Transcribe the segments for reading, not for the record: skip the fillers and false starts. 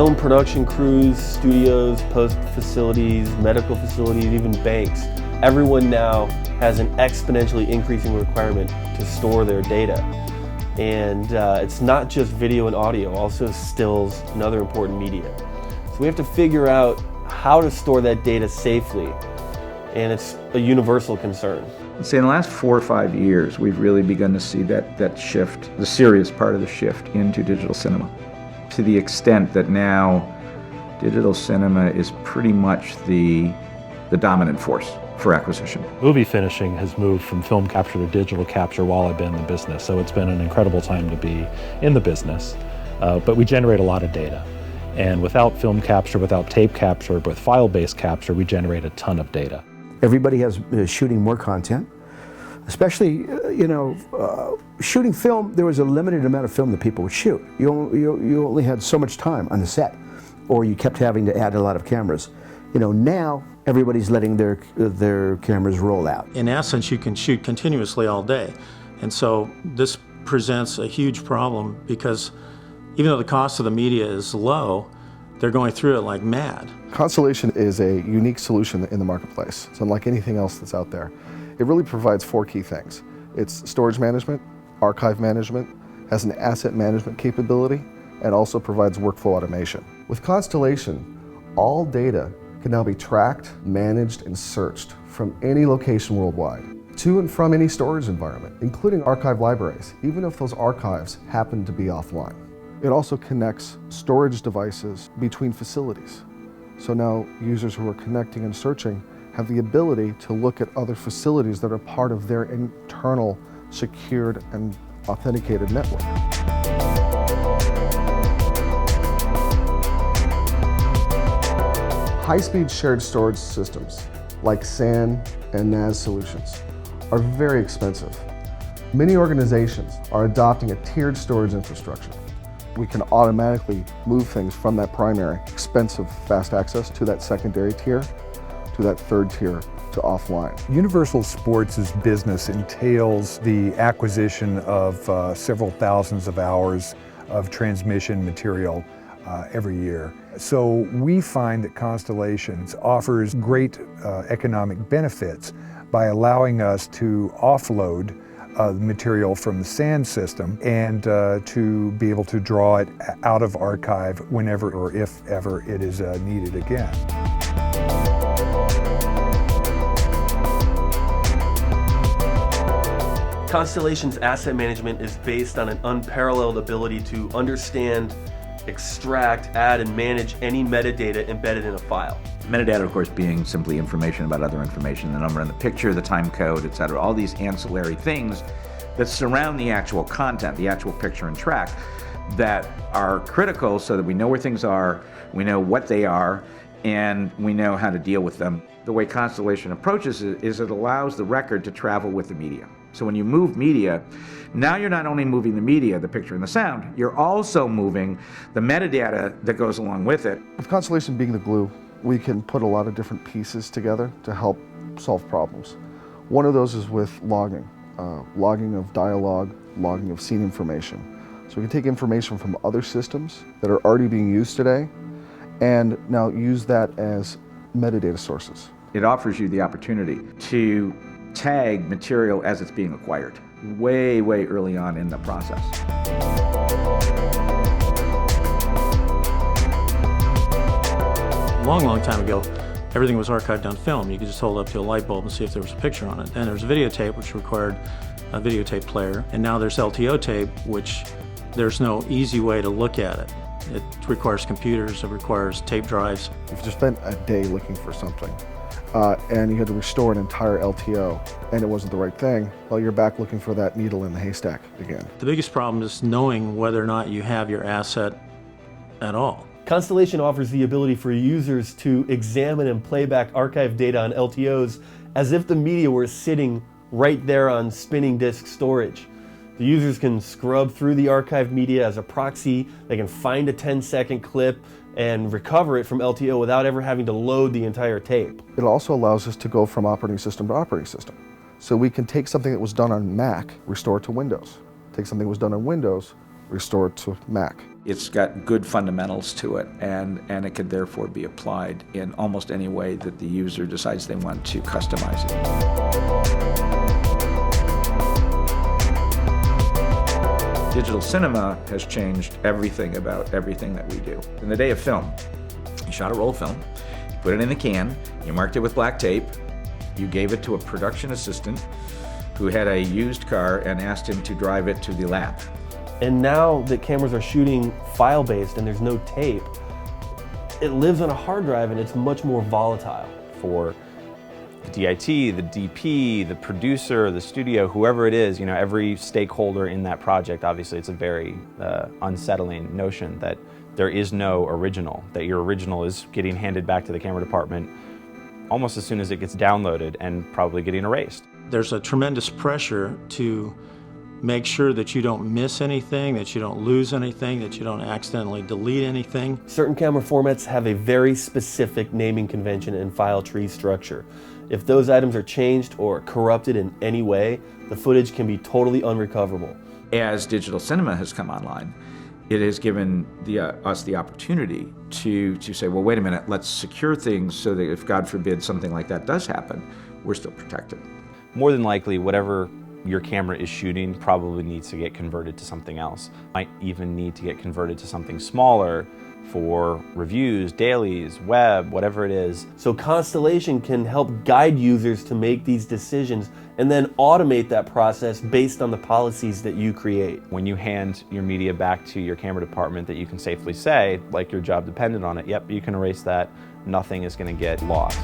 film production crews, studios, post facilities, medical facilities, even banks. Everyone now has an exponentially increasing requirement to store their data. And it's not just video and audio, also stills and other important media. So we have to figure out how to store that data safely, and it's a universal concern. Say in the last 4 or 5 years, we've really begun to see that shift, the serious part of the shift into digital cinema, to the extent that now digital cinema is pretty much the dominant force for acquisition. Movie finishing has moved from film capture to digital capture while I've been in the business, so it's been an incredible time to be in the business. But we generate a lot of data. And without film capture, without tape capture, but with file-based capture, we generate a ton of data. Everybody is shooting more content, especially, shooting film. There was a limited amount of film that people would shoot. You only had so much time on the set, or you kept having to add a lot of cameras. Now everybody's letting their cameras roll out. In essence, you can shoot continuously all day. And so this presents a huge problem because even though the cost of the media is low, they're going through it like mad. Constellation is a unique solution in the marketplace. It's unlike anything else that's out there. It really provides 4 key things. It's storage management, archive management, has an asset management capability, and also provides workflow automation. With Constellation, all data can now be tracked, managed, and searched from any location worldwide, to and from any storage environment, including archive libraries, even if those archives happen to be offline. It also connects storage devices between facilities. So now users who are connecting and searching have the ability to look at other facilities that are part of their internal secured and authenticated network. High-speed shared storage systems like SAN and NAS solutions are very expensive. Many organizations are adopting a tiered storage infrastructure. We can automatically move things from that primary, expensive fast access to that secondary tier, to that third tier, to offline. Universal Sports' business entails the acquisition of several thousands of hours of transmission material every year. So we find that Constellations offers great economic benefits by allowing us to offload material from the SAN system and to be able to draw it out of archive whenever or if ever it is needed again. Constellation's asset management is based on an unparalleled ability to understand, extract, add, and manage any metadata embedded in a file. Metadata, of course, being simply information about other information, the number in the picture, the time code, etc. All these ancillary things that surround the actual content, the actual picture and track, that are critical so that we know where things are, we know what they are, and we know how to deal with them. The way Constellation approaches it is it allows the record to travel with the media. So when you move media, now you're not only moving the media, the picture and the sound, you're also moving the metadata that goes along with it. With Constellation being the glue, we can put a lot of different pieces together to help solve problems. One of those is with logging. Logging of dialogue, logging of scene information. So we can take information from other systems that are already being used today and now use that as metadata sources. It offers you the opportunity to tag material as it's being acquired, way early on in the process. A long time ago, everything was archived on film. You could just hold it up to a light bulb and see if there was a picture on it. Then there was videotape, which required a videotape player. And now there's LTO tape, which there's no easy way to look at it. It requires computers, it requires tape drives. If you spent a day looking for something, and you had to restore an entire LTO, and it wasn't the right thing, well, you're back looking for that needle in the haystack again. The biggest problem is knowing whether or not you have your asset at all. Constellation offers the ability for users to examine and play back archive data on LTOs as if the media were sitting right there on spinning disk storage. The users can scrub through the archive media as a proxy. They can find a 10-second clip and recover it from LTO without ever having to load the entire tape. It also allows us to go from operating system to operating system. So we can take something that was done on Mac, restore it to Windows. Take something that was done on Windows, restored to Mac. It's got good fundamentals to it, and it can therefore be applied in almost any way that the user decides they want to customize it. Digital cinema has changed everything about everything that we do. In the day of film, you shot a roll of film, you put it in a can, you marked it with black tape, you gave it to a production assistant who had a used car and asked him to drive it to the lab. And now that cameras are shooting file-based and there's no tape, it lives on a hard drive and it's much more volatile. For the DIT, the DP, the producer, the studio, whoever it is, every stakeholder in that project, obviously it's a very unsettling notion that there is no original, that your original is getting handed back to the camera department almost as soon as it gets downloaded and probably getting erased. There's a tremendous pressure to make sure that you don't miss anything, that you don't lose anything, that you don't accidentally delete anything. Certain camera formats have a very specific naming convention and file tree structure. If those items are changed or corrupted in any way, the footage can be totally unrecoverable. As digital cinema has come online, it has given us the opportunity to say, well, wait a minute, let's secure things so that if, God forbid, something like that does happen, we're still protected. More than likely, whatever your camera is shooting probably needs to get converted to something else. Might even need to get converted to something smaller for reviews, dailies, web, whatever it is. So Constellation can help guide users to make these decisions and then automate that process based on the policies that you create. When you hand your media back to your camera department, that you can safely say, like your job depended on it, yep, you can erase that, nothing is going to get lost.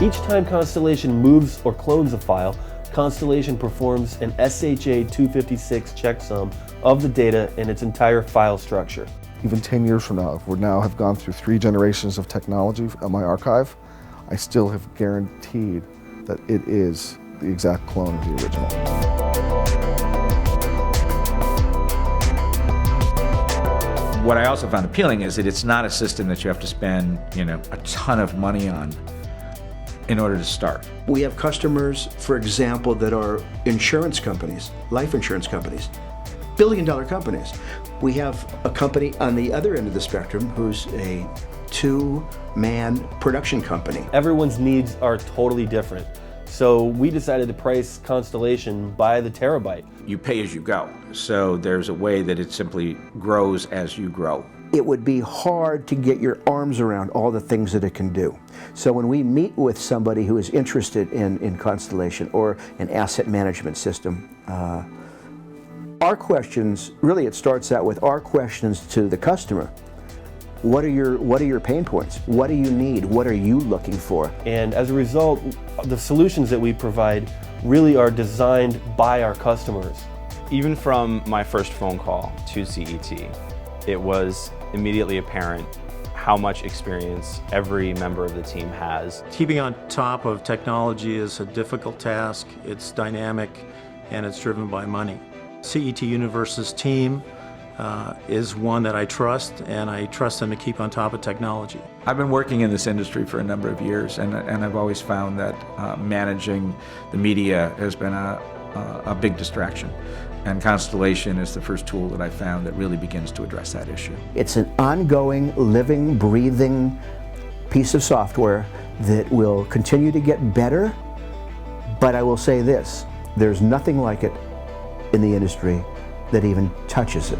Each time Constellation moves or clones a file, Constellation performs an SHA-256 checksum of the data in its entire file structure. Even 10 years from now, if we now have gone through 3 generations of technology on my archive, I still have guaranteed that it is the exact clone of the original. What I also found appealing is that it's not a system that you have to spend, a ton of money on in order to start. We have customers, for example, that are insurance companies, life insurance companies, billion-dollar companies. We have a company on the other end of the spectrum who's a 2-man production company. Everyone's needs are totally different. So we decided to price Constellation by the terabyte. You pay as you go, so there's a way that it simply grows as you grow. It would be hard to get your arms around all the things that it can do. So when we meet with somebody who is interested in Constellation or an asset management system, our questions, really it starts out with our questions to the customer. What are your pain points? What do you need? What are you looking for? And as a result, the solutions that we provide really are designed by our customers. Even from my first phone call to CET, it was immediately apparent how much experience every member of the team has. Keeping on top of technology is a difficult task. It's dynamic and it's driven by money. CET Universe's team is one that I trust, and I trust them to keep on top of technology. I've been working in this industry for a number of years, and I've always found that managing the media has been a big distraction. And Constellation is the first tool that I found that really begins to address that issue. It's an ongoing, living, breathing piece of software that will continue to get better, but I will say this, there's nothing like it in the industry that even touches it.